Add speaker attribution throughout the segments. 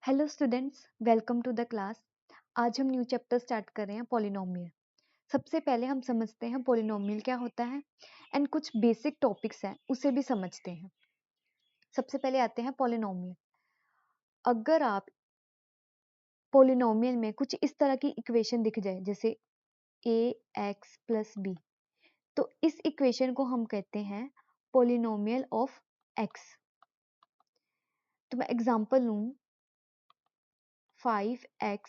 Speaker 1: Hello students, welcome to the class. आज हम new chapter start कर रहे हैं पॉलिनोमियल। सबसे पहले हम समझते हैं पॉलिनोमियल क्या होता है एंड कुछ बेसिक टॉपिक्स हैं उसे भी समझते हैं। सबसे पहले आते हैं पॉलिनोमियल। अगर आप पॉलिनोमियल में कुछ इस तरह की इक्वेशन दिख जाए जैसे ए एक्स प्लस बी, तो इस इक्वेशन को हम कहते हैं पॉलिनोमियल ऑफ एक्स। तो मैं एग्जांपल लूँ 5x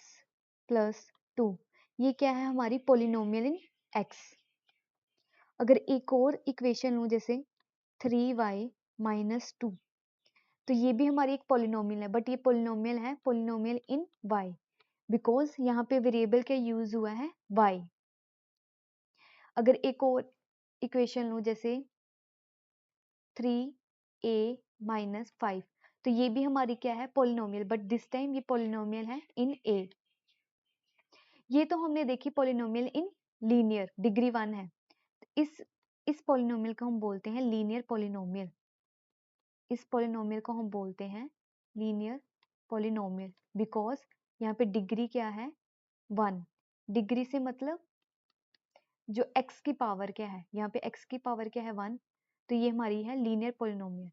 Speaker 1: प्लस 2, ये क्या है हमारी पॉलिनोमियल इन x। अगर एक और इक्वेशन लूँ जैसे 3y माइनस 2, तो ये भी हमारी एक पॉलिनोमियल है, बट ये पॉलिनोमियल है पॉलिनोमियल इन y, बिकॉज यहाँ पे वेरिएबल का यूज हुआ है y। अगर एक और इक्वेशन लूँ जैसे 3a माइनस 5, तो ये भी हमारी क्या है पॉलिनोमियल, बट दिस टाइम ये पॉलिनोमियल है इन a। ये तो हमने देखी पॉलिनोमियल इन लीनियर, डिग्री 1 है। इस पॉलिनोमियल को हम बोलते हैं लीनियर पॉलिनोमियल। इस पॉलिनोमियल को हम बोलते हैं लीनियर पॉलिनोमियल, बिकॉज यहाँ पे डिग्री क्या है 1। डिग्री से मतलब जो x की पावर क्या है, यहाँ पे x की पावर क्या है 1, तो ये हमारी है लीनियर पॉलिनोमियल।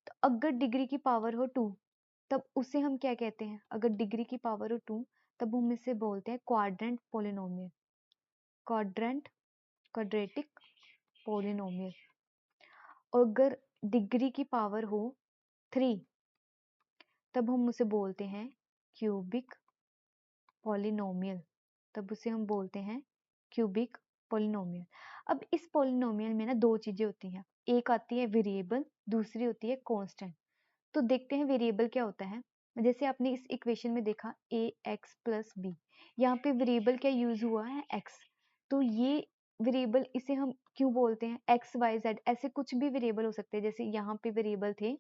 Speaker 1: तो अगर डिग्री की पावर हो 2, तब उसे हम क्या कहते हैं, अगर डिग्री की पावर हो 2 तब हम इसे बोलते हैं क्वाड्रेंट पॉलिनोमियल, क्वाड्रेटिक पॉलिनोमियल। और अगर डिग्री की पावर हो 3, तब हम उसे बोलते हैं क्यूबिक पॉलिनोमियल, तब उसे हम बोलते हैं क्यूबिक पॉलिनोमियल। अब इस पॉलिनोमियल में ना दो चीजें होती हैं, एक आती है वेरिएबल, दूसरी होती है कांस्टेंट। तो देखते हैं वेरिएबल क्या होता है। जैसे आपने इस इक्वेशन में देखा ए एक्स प्लस बी, यहाँ पे वेरिएबल क्या यूज हुआ है एक्स, तो ये वेरिएबल इसे हम क्यों बोलते हैं एक्स वाई जेड, ऐसे कुछ भी वेरिएबल हो सकते हैं। जैसे यहाँ पे वेरिएबल थे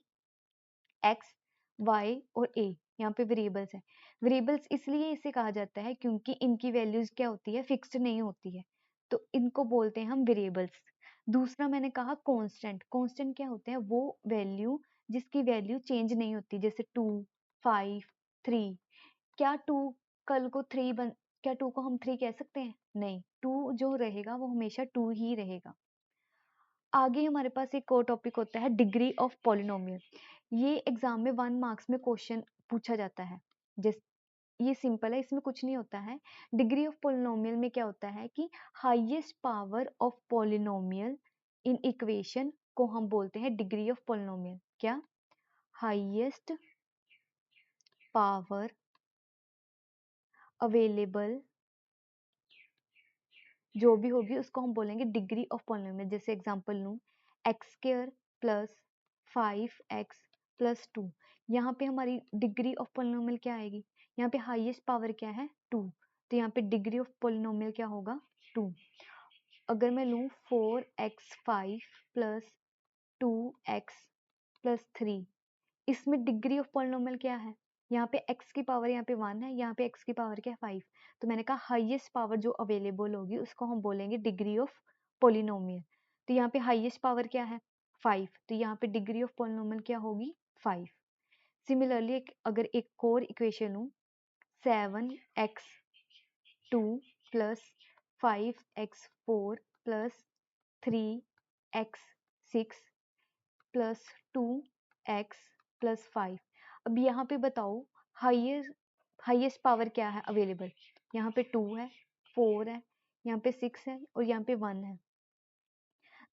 Speaker 1: एक्स वाई और ए, यहाँ पे वेरिएबल्स है। वेरिएबल्स इसलिए इसे कहा जाता है क्योंकि इनकी वैल्यूज क्या होती है फिक्स्ड नहीं होती है, तो इनको बोलते हैं हम वेरिएबल्स। दूसरा मैंने कहा कांस्टेंट। कांस्टेंट क्या होते हैं, वो वैल्यू जिसकी वैल्यू चेंज नहीं होती, जैसे 2 5 3। क्या 2 कल को 3 बन, क्या 2 को हम 3 कह सकते हैं, नहीं, 2 जो रहेगा वो हमेशा 2 ही रहेगा। आगे हमारे पास एक और टॉपिक होता है डिग्री ऑफ पॉलिनोमियल। ये एग्जाम में 1 मार्क्स में क्वेश्चन पूछा जाता है। जिस ये सिंपल है, इसमें कुछ नहीं होता है। डिग्री ऑफ पॉलिनोमियल में क्या होता है कि highest power of polynomial in equation को हम बोलते हैं डिग्री ऑफ पॉलिनोमियल। क्या, हाईएस्ट पावर अवेलेबल जो भी होगी उसको हम बोलेंगे डिग्री ऑफ पॉलिनोमियल। जैसे एग्जांपल लूं x square plus 5x plus 2, यहाँ पे हमारी डिग्री ऑफ पॉलिनोमियल क्या आएगी, यहाँ पे हाईएस्ट पावर क्या है 2, तो यहाँ पे डिग्री ऑफ पॉलिनोमियल क्या होगा 2। अगर मैं लूँ 4x5 प्लस 2x प्लस 3, इसमें डिग्री ऑफ पॉलिनोमियल क्या है, यहाँ पे x की पावर यहाँ पे 1 है, यहाँ पे x की पावर क्या है 5, तो मैंने कहा हाईएस्ट पावर जो अवेलेबल होगी उसको हम बोलेंगे डिग्री ऑफ पॉलिनोमियल। तो यहाँ पे हाईएस्ट पावर क्या है 5, तो यहाँ पे डिग्री ऑफ पॉलिनोमियल क्या होगी 5। सिमिलरली अगर एक और इक्वेशन लूँ 7x2 plus 5x4 plus 3x6 plus 2x plus 5। अब यहाँ पे बताओ हाईएस्ट पावर क्या है अवेलेबल, यहाँ पे 2 है, 4 है, यहाँ पे 6 है और यहाँ पे 1 है,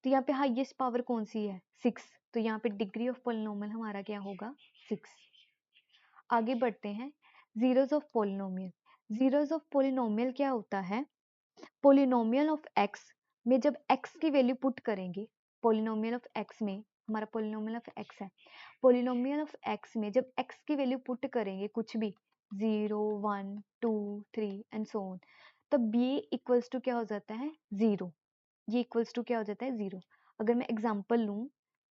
Speaker 1: तो यहाँ पे हाईएस्ट पावर कौन सी है 6, तो यहाँ पे डिग्री ऑफ पॉलिनोमियल हमारा क्या होगा 6। आगे बढ़ते हैं zeros of polynomial. Zeros of polynomial क्या होता है, पॉलिनोमियल ऑफ एक्स में जब एक्स की वैल्यू पुट करेंगे, पॉलिनोमियल ऑफ एक्स में, हमारा पॉलिनोमियल ऑफ एक्स है, पॉलिनोमियल ऑफ एक्स में जब एक्स की वैल्यू पुट करेंगे कुछ भी 0 1 2 3 एंड सो ऑन, तब ये इक्वल्स टू क्या हो जाता है 0। ये इक्वल्स टू क्या हो जाता है 0। अगर मैं एग्जांपल लूं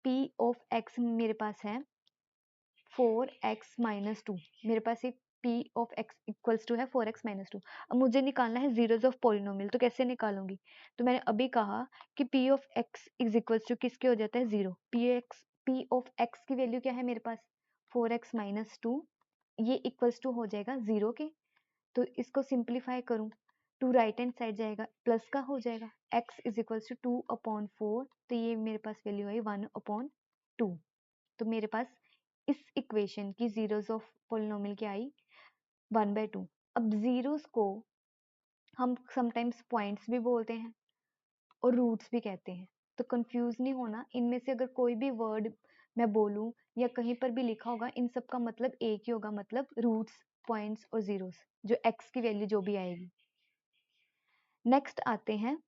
Speaker 1: p ऑफ x मेरे पास है 4x माइनस 2, मेरे पास एक p of x equals to है 4x माइनस 2। अब मुझे निकालना है जीरोस ऑफ पॉलिनोमियल, तो कैसे निकालूंगी, तो मैंने अभी कहा कि p of x is equals to किसके हो जाता है 0। p ऑफ x की वैल्यू क्या है मेरे पास 4x माइनस 2, ये इक्वल्स टू हो जाएगा 0 के, तो इसको सिंप्लीफाई करूँ, टू राइट हैंड साइड जाएगा, प्लस का हो जाएगा, x इज इक्वल्स टू 2/4, तो ये मेरे पास वैल्यू आई 1/2। तो मेरे पास इस इक्वेशन की जीरोस ऑफ पोलिनोमियल क्या आई 1/2। अब जीरोस को हम समटाइम्स पॉइंट्स भी बोलते हैं और रूट्स भी कहते हैं, तो कंफ्यूज नहीं होना, इनमें से अगर कोई भी वर्ड मैं बोलूं या कहीं पर भी लिखा होगा, इन सब का मतलब एक ही होगा, मतलब रूट्स, पॉइंट्स और जीरोस, जो x की वैल्यू जो भी आएगी। नेक्स्ट आते हैं,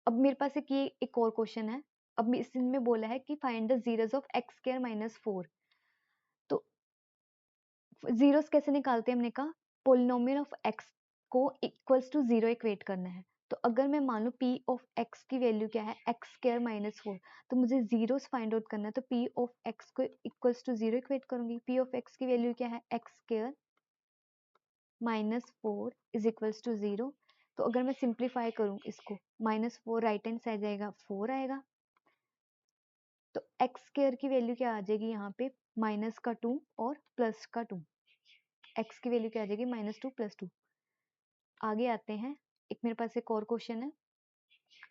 Speaker 1: अब मेरे पास एक और क्वेश्चन है। अब इसमें बोला है कि find the zeros of x square minus 4। तो जीरोस कैसे निकालते हैं, हमने कहा पोलिनोमियल ऑफ x को इक्वल्स टू 0 इक्वेट करना है। तो अगर मैं मान लूं p ऑफ x की वैल्यू क्या है x स्क्वायर माइनस 4, तो मुझे जीरोस फाइंड आउट करना है, तो p ऑफ x को इक्वल्स टू 0 इक्वेट करूंगी। p ऑफ x की वैल्यू क्या है x square minus 4 is equals to 0। तो अगर मैं सिंप्लीफाई करूं इसको, माइनस 4 राइट हैंड साइड जाएगा, 4 आएगा, तो x स्क्वायर की वैल्यू क्या आ जाएगी यहाँ पे माइनस का 2 और प्लस का 2, x की वैल्यू क्या आ जाएगी -2 + 2। आगे आते हैं, एक मेरे पास एक और क्वेश्चन है।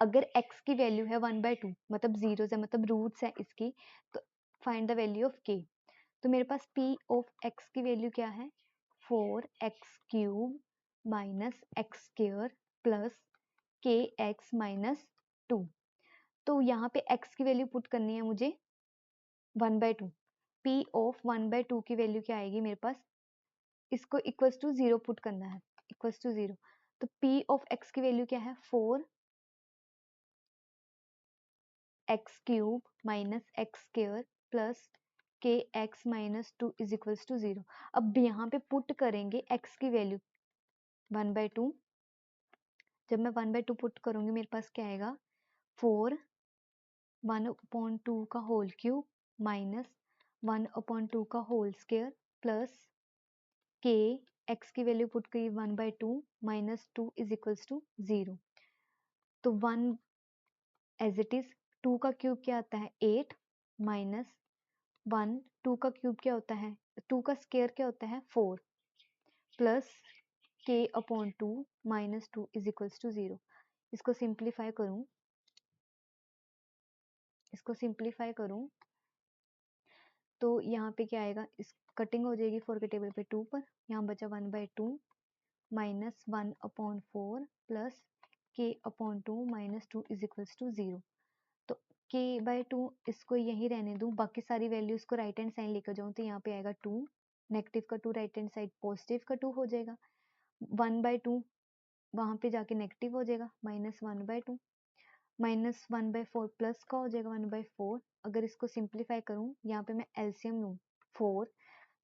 Speaker 1: अगर x की वैल्यू है 1/2, मतलब जीरो है, मतलब रूट्स है इसकी, तो find the value of k। तो मेरे पास p ऑफ x की वैल्यू क्या है 4x³ minus x square plus kx minus 2। तो यहाँ पे x की वैल्यू पुट करनी है मुझे 1/2। p ऑफ 1/2 की वैल्यू क्या आएगी मेरे पास, इसको इक्वल्स टू 0 पुट करना है, इक्वल्स टू 0। तो p ऑफ x की वैल्यू क्या है 4x³ minus x square plus kx minus 2 is equals to 0। अब यहाँ पे पुट करेंगे x की वैल्यू 1/2। जब मैं 1/2 पुट करूंगी मेरे पास क्या आएगा 4 1/2 का होल क्यूब माइनस 1/2 का whole square plus k x की वैल्यू पुट करी 1/2 माइनस 2 इज इक्वल्स टू 0। तो 1 एज इट इज, 2 का क्यूब क्या आता है 8 माइनस 1, 2 का क्यूब क्या होता है, 2 का स्क्वायर क्या होता है 4 plus k/2 minus 2 is equals to 0। इसको सिंप्लीफाई करूं, तो यहाँ पे क्या आएगा, इस कटिंग हो जाएगी 4 के टेबल पे 2 पर, यहाँ बचा 1/2 minus 1/4 plus k/2 minus 2 is equals to 0। तो k/2 इसको यही रहने दूं, बाकी सारी वैल्यूज को राइट हैंड साइड लेकर जाऊं, तो यहाँ पे आएगा 2, नेगेटिव का 2 राइट हैंड साइड, पॉजिटिव का 2 हो जाएगा, 1/2 वहां पे जाके नेगेटिव हो जाएगा, -1/2 -1/4 प्लस का हो जाएगा 1/4। अगर इसको सिंप्लीफाई करूं, यहाँ पे मैं एलसीएम लूं 4,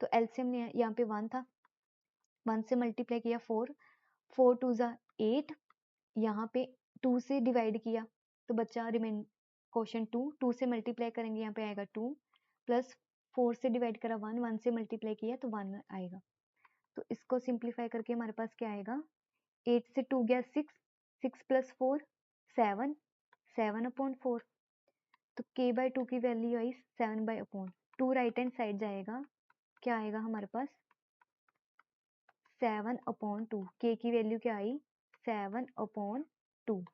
Speaker 1: तो एलसीएम यहाँ पे 1 था, 1 से मल्टीप्लाई किया 4, 4 2 ज़ा 8, यहाँ पे 2 से डिवाइड किया तो बच्चा रिमेन क्वेश्चन 2, 2 से मल्टीप्लाई करेंगे यहाँ पे आएगा 2 प्लस 4 से डिवाइड करा 1, 1 से मल्टीप्लाई किया तो 1 आएगा। तो इसको सिंप्लीफाई करके हमारे पास क्या आएगा, 8 से 2 गया 6, 6 + 4 7, 7/4। तो k/2 की वैल्यू आई 7/2, राइट हैंड साइड जाएगा, क्या आएगा हमारे पास 7/2, k की वैल्यू क्या आई 7/2।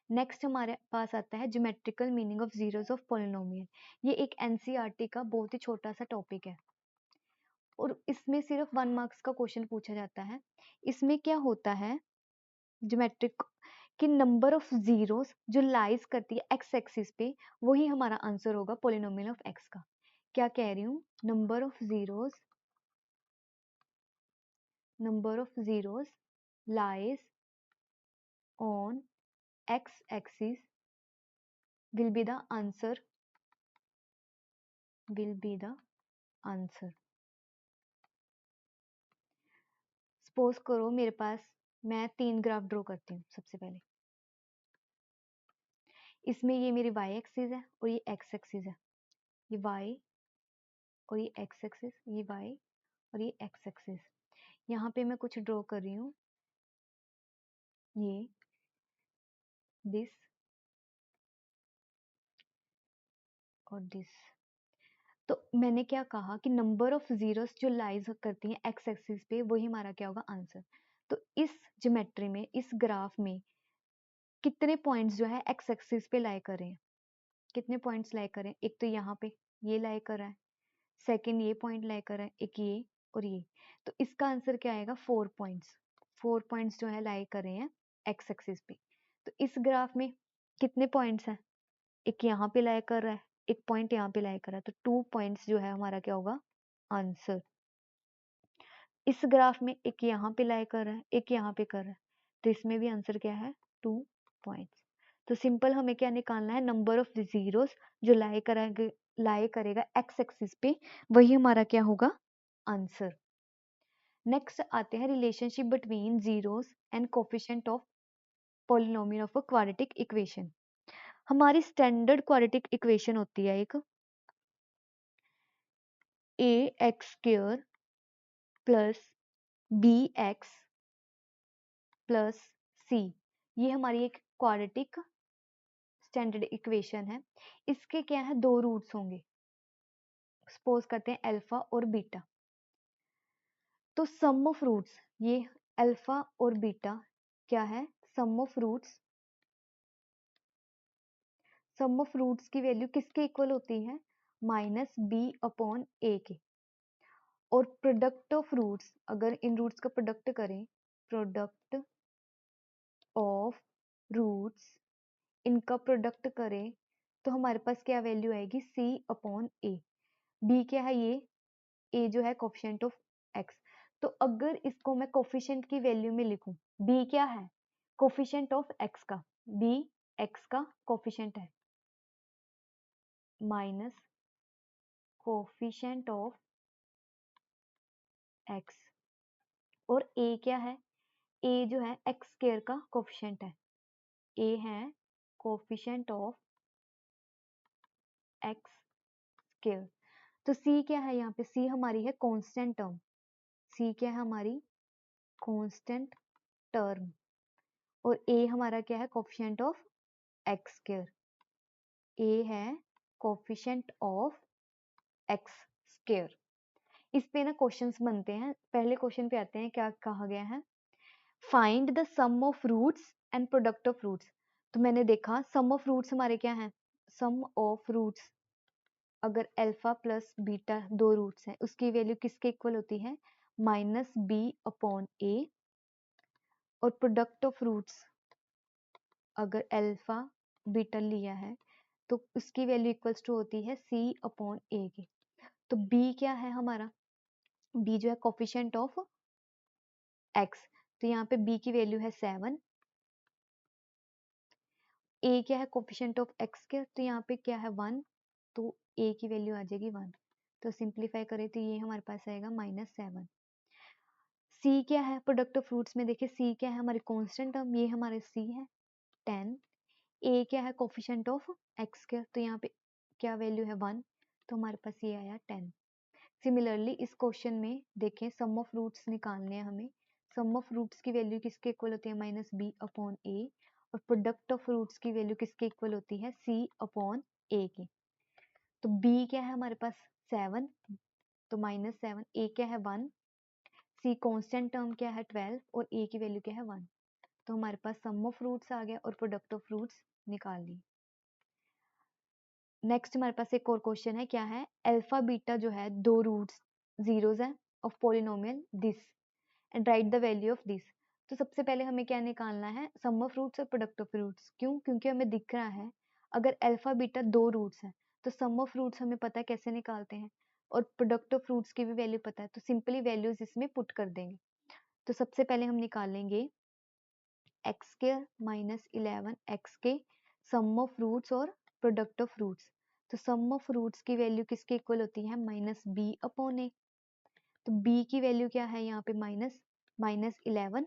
Speaker 1: नेक्स्ट हमारे पास आता है geometrical meaning of zeros of polynomial. ये एक एनसीईआरटी का बहुत ही छोटा सा टॉपिक है और इसमें सिर्फ 1 मार्क्स का क्वेश्चन पूछा जाता है। इसमें क्या होता है, ज्योमेट्रिक कि नंबर ऑफ जीरोस जो लाइज करती है एक्स एक्सिस पे, वही हमारा आंसर होगा पॉलिनोमियल ऑफ एक्स का। क्या कह रही हूँ, number of zeros lies on x axis will be the answer, suppose करो मेरे पास, मैं 3 ग्राफ ड्रॉ करती हूँ। सबसे पहले इसमें ये मेरी y एक्सिस है और ये x एक्सिस है, ये y और ये x एक्सिस, ये y और ये x एक्सिस। यहाँ पे मैं कुछ ड्रॉ कर रही हूँ, ये दिस और दिस। तो मैंने क्या कहा कि नंबर ऑफ जीरोस जो लाइज करती हैं एक्स एक्सिस पे, वही हमारा क्या होगा आंसर। तो इस ज्योमेट्री में, इस ग्राफ में कितने पॉइंट्स जो है एक्स एक्सिस पे लाई कर रहे हैं, कितने पॉइंट्स लाई कर रहे हैं, एक तो यहाँ पे ये लाई कर रहा है, सेकंड ये पॉइंट लाई कर रहा है, एक ये और ये। तो इसका आंसर क्या आएगा, 4 पॉइंट्स। 4 पॉइंट्स जो है लाई कर रहे हैं एक्स एक्सिस पे। तो इस ग्राफ में कितने पॉइंट्स हैं, एक यहाँ पे लाई कर रहा है, एक पॉइंट यहाँ पे लाई कर रहा है, तो 2 पॉइंट्स जो है हमारा क्या होगा आंसर। इस ग्राफ में एक यहाँ पे लाई कर रहा है, एक यहाँ पे कर रहा है, तो इसमें भी आंसर क्या है 2 पॉइंट्स। तो सिंपल हमें क्या निकालना है, नंबर ऑफ जीरोस जो लाई करेगा एक्स एक्सिस पे, वही हमारा क्या होगा आंसर। नेक्स्ट आते हैं relationship between zeros and coefficient of polynomial of a quadratic equation. हमारी स्टैंडर्ड क्वाड्रेटिक इक्वेशन होती है एक A X square plus B X plus C, ये हमारी एक क्वाड्रेटिक स्टैंडर्ड इक्वेशन है। इसके क्या है, 2 रूट्स होंगे, सपोज करते हैं अल्फा और बीटा। तो सम ऑफ रूट्स, ये अल्फा और बीटा क्या है, sum of roots, sum of roots की वैल्यू किसके इक्वल होती है, माइनस बी अपॉन ए के। और प्रोडक्ट ऑफ रूट्स, अगर इन रूट्स का प्रोडक्ट करें, प्रोडक्ट ऑफ रूट्स, इनका प्रोडक्ट करें, तो हमारे पास क्या वैल्यू आएगी, सी अपॉन ए। बी क्या है, ये ए जो है कोफिशिएंट ऑफ एक्स। तो अगर इसको मैं कोफिशिएंट की वैल्यू में लिखूं, बी क्या है, कोफिशिएंट ऑफ एक्स का, बी एक्स का कोफिशिएंट है, माइनस कोफिशिएंट ऑफ एक्स। और ए क्या है, ए जो है एक्स स्क्वायर का कोफिशिएंट है, ए है कोफिशिएंट ऑफ एक्स स्क्वायर। तो सी क्या है, यहाँ पे सी हमारी है कांस्टेंट टर्म, सी क्या है हमारी कांस्टेंट टर्म। और ए हमारा क्या है, कोफिशिएंट ऑफ एक्स स्क्वायर, ए है कोफिशिएंट ऑफ एक्स स्क्वायर। इस पे ना क्वेश्चंस बनते हैं। पहले क्वेश्चन पे आते हैं, क्या कहा गया है, find the sum of roots and product of roots. तो मैंने देखा सम ऑफ रूट्स हमारे क्या हैं, सम ऑफ रूट्स, अगर अल्फा प्लस बीटा 2 रूट्स हैं, उसकी वैल्यू किसके इक्वल होती है, माइनस बी अपॉन ए। और प्रोडक्ट ऑफ रूट्स, अगर अल्फा बीटा लिया है, तो उसकी वैल्यू इक्वल्स टू होती है सी अपॉन ए की। तो बी क्या है हमारा, बी जो है कोफिशिएंट ऑफ एक्स, तो यहाँ पे बी की वैल्यू है 7। ए क्या है, कोफिशिएंट ऑफ एक्स के, तो यहाँ पे क्या है 1, तो ए की वैल्यू आ जाएगी 1। तो सिंप्लीफाई करें तो ये हमारे पास आएगा -7। सी क्या है, प्रोडक्ट ऑफ फ्रूट्स में देखिए सी क्या है, हमारी कांस्टेंट टर्म, ये हमारे सी है 10। ए क्या है, कोफिशिएंट ऑफ एक्स के, तो यहाँ पे क्या वैल्यू है 1, तो हमारे पास ये आया 10। सिमिलरली इस क्वेश्चन में देखें, सम ऑफ रूट्स निकालने हैं हमें। सम ऑफ रूट्स की वैल्यू किसके इक्वल होती है, माइनस बी अपॉन ए। और प्रोडक्ट ऑफ रूट्स की वैल्यू किसके इक्वल होती है, सी अपॉन ए की। तो बी क्या है हमारे पास 7, तो -7, ए क्या है 1, सी कांस्टेंट टर्म क्या है 12, और ए की वैल्यू क्या है 1। तो हमारे पास सम ऑफ रूट्स आ गया और प्रोडक्ट ऑफ रूट्स निकाल ली। नेक्स्ट हमारे पास एक और क्वेश्चन है, क्या है, अल्फा बीटा जो है 2 रूट्स जीरोस है of polynomial this and right the value of this. तो सबसे पहले हमें क्या निकालना है, सम ऑफ रूट्स और प्रोडक्ट ऑफ रूट्स। क्यों, क्योंकि हमें दिख रहा है अगर अल्फा बीटा 2 रूट्स है, तो सम ऑफ रूट्स हमें पता है कैसे निकालते हैं, और प्रोडक्ट ऑफ रूट्स की भी वैल्यू पता है, तो सिंपली वैल्यूज इसमें पुट कर देंगे। तो सबसे पहले हम निकालेंगे एक्स स्क्वायर माइनस 11 एक्स के सम ऑफ रूट्स और प्रोडक्ट ऑफ रूट्स। तो सम ऑफ रूट्स की वैल्यू किसके इक्वल होती है, माइनस बी अपॉन ए। तो b की वैल्यू क्या है यहाँ पे, -11,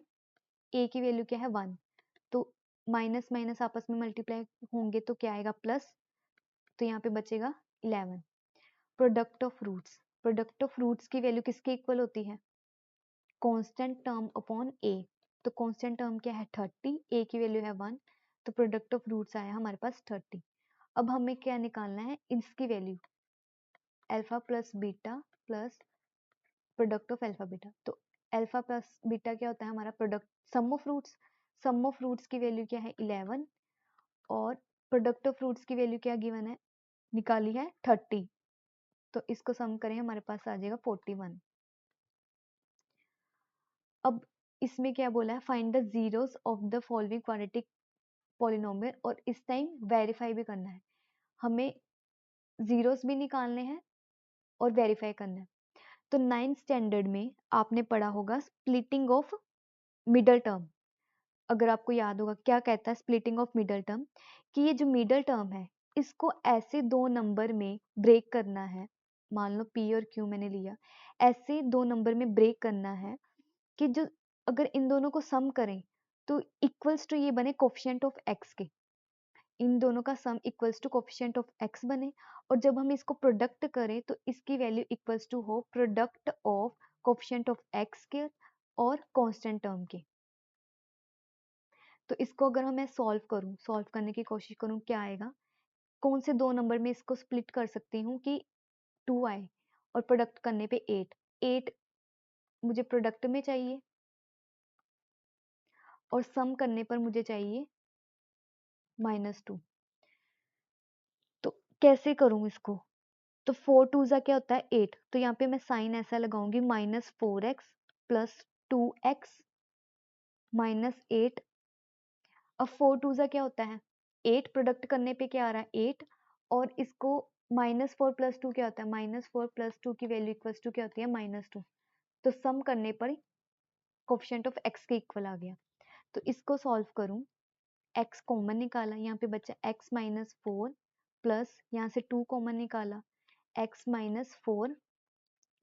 Speaker 1: a की वैल्यू क्या है 1। तो माइनस माइनस आपस में मल्टीप्लाई होंगे तो क्या आएगा प्लस, तो यहाँ पे बचेगा 11। Product of roots, product of roots की वैल्यू किसके इक्वल होती है, कांस्टेंट टर्म अपॉन a। तो कांस्टेंट टर्म क्या है 30, a की वैल्यू है 1, तो प्रोडक्ट ऑफ रूट्स आया हमारे पास 30। अब हमें क्या निकालना है, इसकी value, alpha plus beta plus product of alpha beta. तो अल्फा प्लस बीटा क्या होता है हमारा product, sum of roots. Sum of roots की वैल्यू क्या है 11 और प्रोडक्ट ऑफ रूट्स की वैल्यू क्या गिवन है, निकाली है 30। तो इसको सम करें हमारे पास आ जाएगा 41। अब इसमें क्या बोला है, find the zeros of the following quadratic polynomial, और इस टाइम वेरीफाई भी करना है हमें, जीरोस भी निकालने हैं और वेरीफाई करना है। तो 9th स्टैंडर्ड में आपने पढ़ा होगा स्प्लिटिंग ऑफ मिडल टर्म। अगर आपको याद होगा क्या कहता है स्प्लिटिंग ऑफ मिडल टर्म, कि ये जो मिडल टर्म है इसको ऐसे दो नंबर में ब्रेक करना है, मान लो p और q मैंने लिया, ऐसे दो नंबर में ब्रेक करना है कि जो अगर इन दोनों को सम करें तो इक्वल्स टू ये बने कोफिशिएंट ऑफ x के, इन दोनों का sum equals to coefficient of x बने, और जब हम इसको प्रोडक्ट करें तो इसकी वैल्यू इक्वल्स टू हो product of coefficient of x के और कांस्टेंट टर्म के। तो इसको अगर मैं सॉल्व करूं, सॉल्व करने की कोशिश करूं, क्या आएगा, कौन से दो नंबर में इसको स्प्लिट कर सकती हूँ कि 2 आए, और प्रोडक्ट करने पे 8, 8 मुझे प्रोडक्ट में चाहिए और सम करने पर मुझे चाहिए -2। तो कैसे करूं इसको, तो 4 टू ज़ा क्या होता है 8, तो यहाँ पे मैं साइन ऐसा लगाऊंगी -4x प्लस 2x -8। अब 4 टू ज़ा क्या होता है 8, प्रोडक्ट करने पे क्या आ रहा है 8, और इसको -4 प्लस 2 क्या होता है, -4 प्लस 2 की वैल्यू इक्वल्स टू क्या होती है -2। तो सम करने पर कोफिशिएंट ऑफ x के इक्वल आ गया। तो इसको सॉल्व करूं, x कॉमन निकाला, यहाँ पे बचा x -4 प्लस यहाँ से 2 कॉमन निकाला x -4।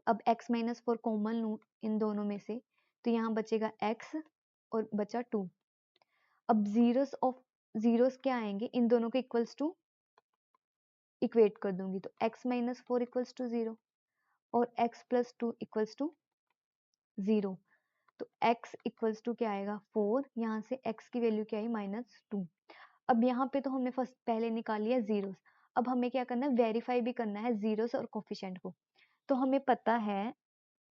Speaker 1: अब x -4 कॉमन लूँ इन दोनों में से, तो यहाँ बचेगा x और बचा 2। अब जीरोस क्या आएंगे, इन दोनों के इक्वल्स टू इक्वेट कर दूंगी, तो x -4 इक्वल्स टू 0 और x प्लस 2 इक्वल्स टू 0। तो x इक्वल्स टू क्या आएगा 4, यहाँ से x की वैल्यू क्या आई -2। अब यहाँ पे तो हमने फर्स्ट पहले निकाल लिया जीरोस, अब हमें क्या करना है वेरीफाई भी करना है जीरोस और कोफिशिएंट को। तो हमें पता है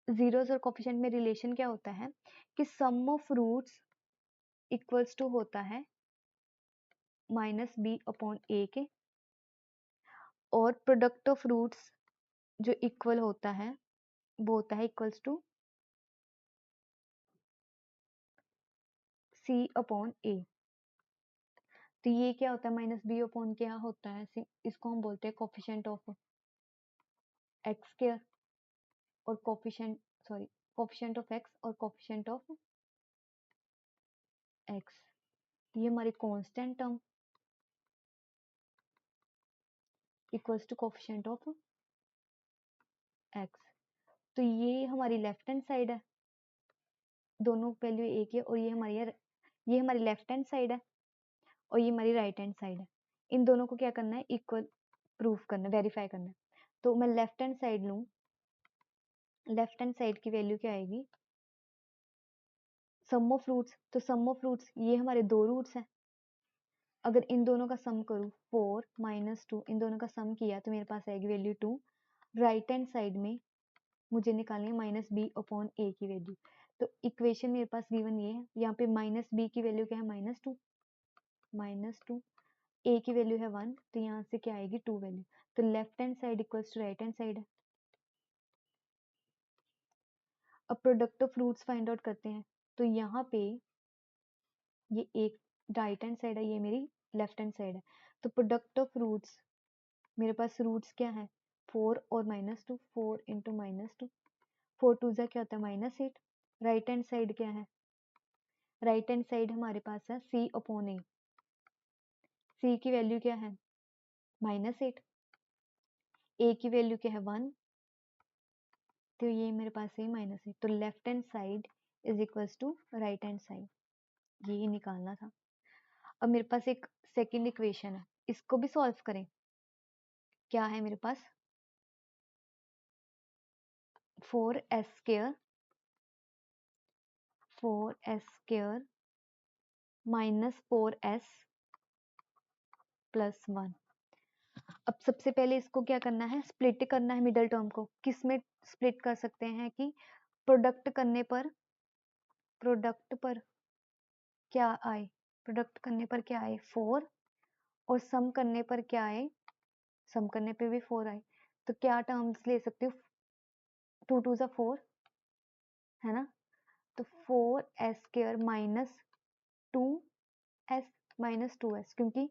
Speaker 1: जीरोस और कोफिशिएंट में रिलेशन क्या होता है कि सम ऑफ रूट्स इक्वल्स टू होता है -b/a के, और प्रोडक्ट ऑफ रूट्स जो इक्वल होता है वो होता है इक्वल्स टू c/a। तो ये क्या होता है -b/ क्या होता है, इसको हम बोलते हैं कोफिशिएंट ऑफ x स्क्वायर और coefficient, sorry, coefficient of x और कोफिशिएंट ऑफ x। ये हमारी constant term equals to coefficient of x। तो ये हमारी लेफ्ट हैंड साइड है, दोनों वैल्यू एक ही है, और ये हमारी लेफ्ट हैंड साइड है और ये हमारी राइट हैंड साइड है। इन दोनों को क्या करना है इक्वल प्रूफ करना, वेरीफाई करना है। तो मैं लेफ्ट हैंड साइड लूँ, लेफ्ट हैंड साइड की वैल्यू क्या आएगी सम ऑफ रूट्स, तो सम ऑफ रूट्स ये हमारे दो रूट्स हैं, अगर इन दोनों का सम करूँ 4 -2, इन दोनों का सम किया तो मेरे पास आएगी वैल्यू 2। राइट हैंड साइड में मुझे निकालनी है -b/a की वैल्यू। तो इक्वेशन मेरे पास गिवन ये है, यहाँ पे -b की वैल्यू क्या है -2, a की वैल्यू है 1, तो यहाँ से क्या आएगी 2 वैल्यू। तो left hand side equals to right hand side है। अब product of roots find out करते हैं, तो यहाँ पे ये एक राइट हैंड साइड है, ये मेरी लेफ्ट हैंड साइड है। तो प्रोडक्ट ऑफ रूट्स मेरे पास रूट्स क्या है 4 और -2, 4 इंटू -2, 4 टू ज़ा क्या होता है -8। राइट हैंड साइड क्या है, राइट हैंड साइड हमारे पास है c/a, c की वैल्यू क्या है -8, a की वैल्यू क्या है 1, तो ये मेरे पास है -8। तो left hand side is equals to right hand side, यही निकालना था। अब मेरे पास एक सेकंड इक्वेशन है, इसको भी सॉल्व करें। क्या है मेरे पास 4s² -4s + 1। अब सबसे पहले इसको क्या करना है, स्प्लिट करना है मिडल टर्म को। किस में स्प्लिट कर सकते हैं कि प्रोडक्ट करने पर, प्रोडक्ट पर क्या आए, प्रोडक्ट करने पर क्या आए 4, और सम करने पर क्या आए, सम करने पे भी 4 आए। तो क्या टर्म्स ले सकते हो, 2 2 जा 4 है ना, तो 4s² minus 2s minus 2s, क्योंकि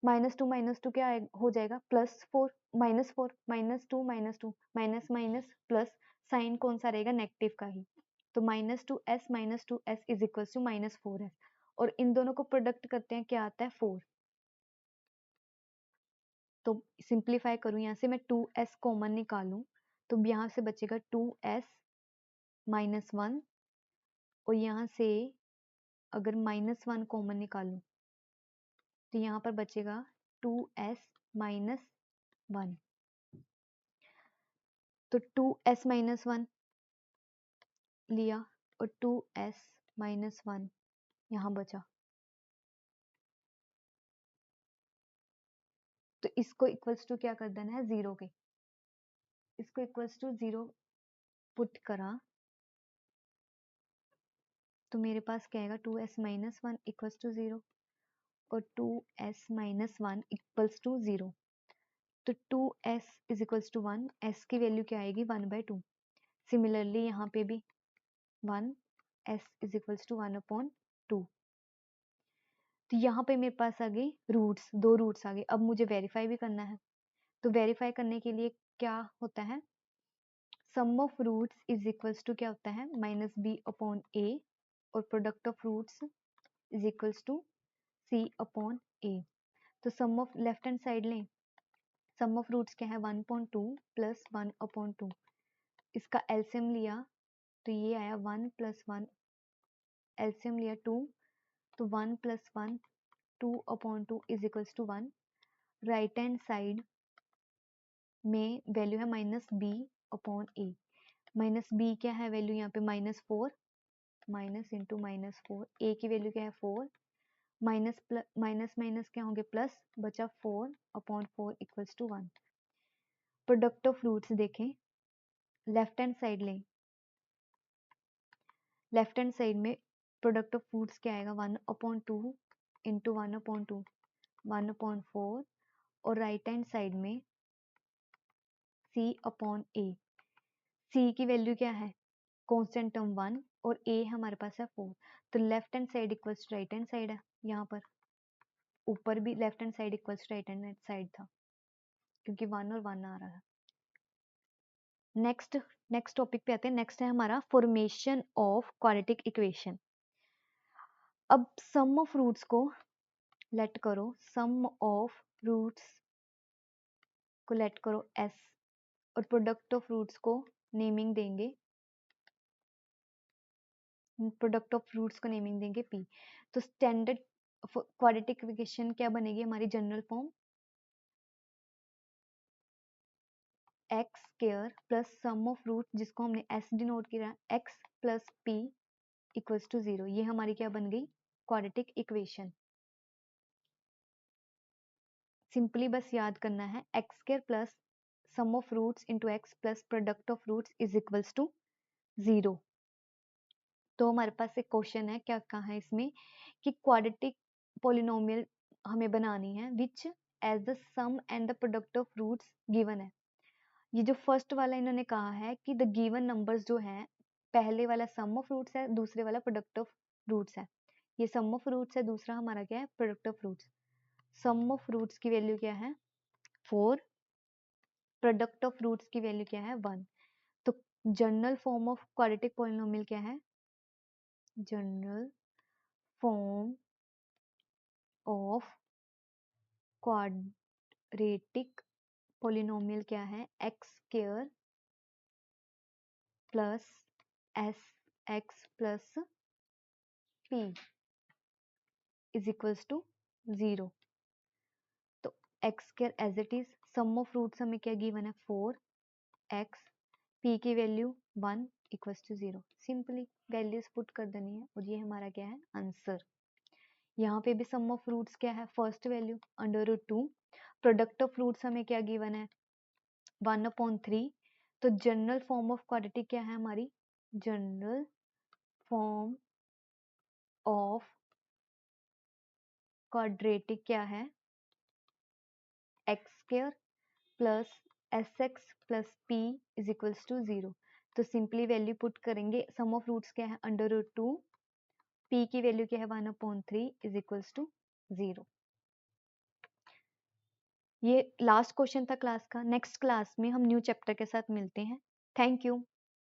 Speaker 1: माइनस टू क्या हो जाएगा +4, -4 -2 -2 माइनस माइनस प्लस, साइन कौन सा रहेगा, नेगेटिव का ही। तो -2s is equal to -4s, और इन दोनों को प्रोडक्ट करते हैं क्या आता है 4। तो सिंप्लीफाई करूं, यहाँ से मैं 2s कॉमन निकालूं तो यहाँ से बचेगा 2s -1, और यहाँ से अगर -1 कॉमन निकालूं तो यहाँ पर बचेगा 2s -1। तो 2s -1 लिया और 2s -1 यहाँ बचा, तो इसको इक्वल्स टू क्या कर देना है 0 के, इसको इक्वल्स टू 0 पुट करा तो मेरे पास क्या आएगा 2s -1 इक्वल्स टू 0, और 2s -1 इक्वल्स टू 0। तो 2s is equals to 1, s की वैल्यू क्या आएगी 1/2। सिमिलरली यहाँ पे भी 1, s इज इक्वल्स टू 1/2। तो यहाँ पे मेरे पास आ गई रूट्स, 2 रूट्स आ गए। अब मुझे वेरीफाई भी करना है, तो वेरीफाई करने के लिए क्या होता है, sum of roots is equals to क्या होता है -b/a, और product of roots is equals to c/a। तो sum of left hand side लें, सम ऑफ रूट्स क्या है 1/2 प्लस 1/2, इसका एलसीएम लिया तो ये आया 1 + 1, एलसीएम लिया 2, तो 1 + 1 2/2 is equals to 1। Right hand side में वैल्यू है -b/a, -b क्या है वैल्यू यहाँ पे -4, माइनस इंटू -4, a की वैल्यू क्या है 4, माइनस माइनस माइनस क्या होंगे प्लस, बचा 4/4 equals to 1। Product of roots देखें, लेफ्ट हैंड साइड लें, लेफ्ट हैंड साइड में प्रोडक्ट ऑफ रूट्स क्या आएगा 1/2 इंटू 1/2 1/4, और राइट हैंड साइड में c/a, c की वैल्यू क्या है कांस्टेंट टर्म 1, और a हमारे पास है 4। तो left hand side equals to right hand side है, यहाँ पर ऊपर भी left hand side equals to right hand side था, क्योंकि 1 और 1 आ रहा है। नेक्स्ट टॉपिक पे आते हैं। नेक्स्ट है हमारा फॉर्मेशन ऑफ क्वाड्रेटिक इक्वेशन। अब सम ऑफ रूट्स को लेट करो, सम ऑफ रूट्स को लेट करो s, और प्रोडक्ट ऑफ रूट्स को नेमिंग देंगे, प्रोडक्ट ऑफ रूट्स को नेमिंग देंगे p। तो स्टैंडर्ड क्वाड्रेटिक इक्वेशन क्या बनेगी हमारी general form, x² plus sum of root जिसको हमने s डिनोट किया x plus p equals to 0। ये हमारी क्या बन गई क्वाड्रेटिक इक्वेशन। सिंपली बस याद करना है x² plus sum of roots into x plus product of roots is equals to 0। तो हमारे पास एक क्वेश्चन है, क्या कहा है इसमें कि क्वाड्रेटिक पॉलिनोमियल हमें बनानी है which as the sum and the product of roots given है। ये जो फर्स्ट वाला इन्होंने कहा है कि द गिवन नंबर्स जो हैं, पहले वाला सम ऑफ रूट्स है, दूसरे वाला प्रोडक्ट ऑफ रूट्स है। ये सम ऑफ रूट्स है, दूसरा हमारा क्या है product of roots. Sum of roots की वैल्यू क्या है 4, प्रोडक्ट ऑफ रूट्स की वैल्यू क्या है 1। तो general form of quadratic polynomial क्या है, general form of quadratic polynomial क्या है x² plus sx plus p is equals to 0। तो x² as it is, sum of roots हमें क्या गिवन है 4x, p की value 1 equals to 0। Simply values put कर देनी है और ये हमारा क्या है आंसर। यहाँ पे भी सम ऑफ रूट्स क्या है, first value √2 product of fruits हमें क्या गिवन है 1/3, तो जनरल फॉर्म ऑफ क्वाड्रेटिक क्या है हमारी, जनरल फॉर्म ऑफ क्वाड्रेटिक क्या है x² plus sx plus p is equals to 0। तो सिंपली वैल्यू पुट करेंगे, सम ऑफ रूट्स क्या है √2, p की वैल्यू क्या है 1/3 इज इक्वल्स टू 0। ये लास्ट क्वेश्चन था क्लास का। नेक्स्ट क्लास में हम न्यू चैप्टर के साथ मिलते हैं। Thank you.